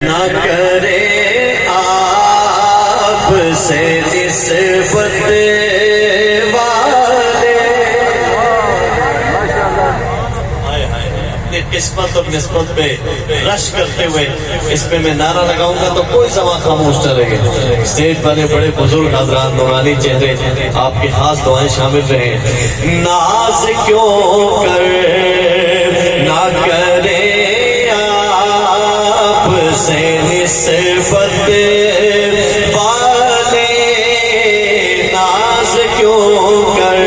نہ کرے آپ سے نسبت والے قسمت اور نسبت پہ رش کرتے ہوئے اس پہ میں نعرہ لگاؤں گا تو کوئی زبان خاموش نہ رہے. اسٹیج والے بڑے بزرگ حضرات نورانی چہرے آپ کی خاص دعائیں شامل رہیں. ناز کیوں کر نہ کرے آپ سے نسبت والے ناز کیوں کر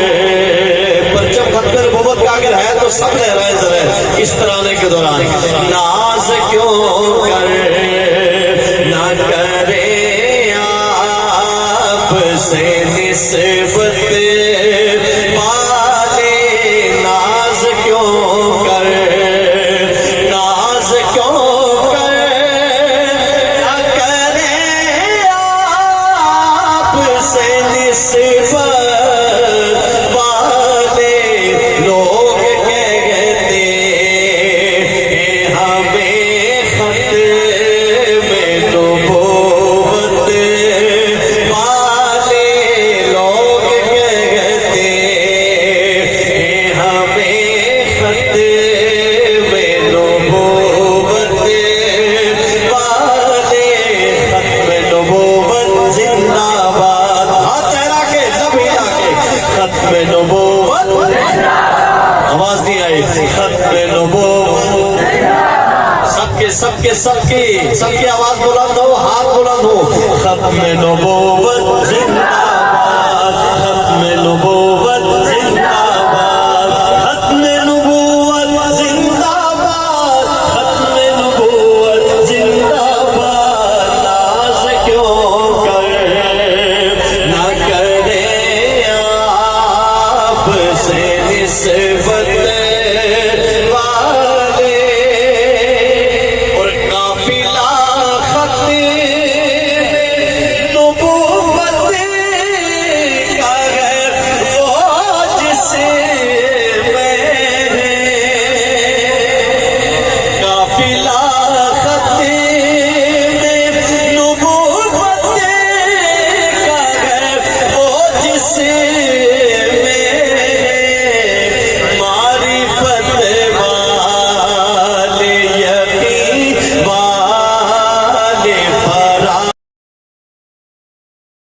پرچم خطر محبت کا اگر ہے تو سب لہرائیں ذرا اس ترانے کے دوران. ناز کیوں کر نہ کرے آپ سے نسبت والے ناز کیوں کر ناز کیوں کر نہ کرے آپ سے نسبت والے لوگ کہتے ہمیں خط میں نبوت والے لوگ کہتے ہمیں خط میں نبوت والے ختم نبوت زندہ باد. ہاتھ چہرا کے سبھی آ کے ختم نبوت آواز نہیں آئی. ختم نبوت سب کی آواز بلند ہو ہاتھ بلند ہو. ختم نبوت زندہ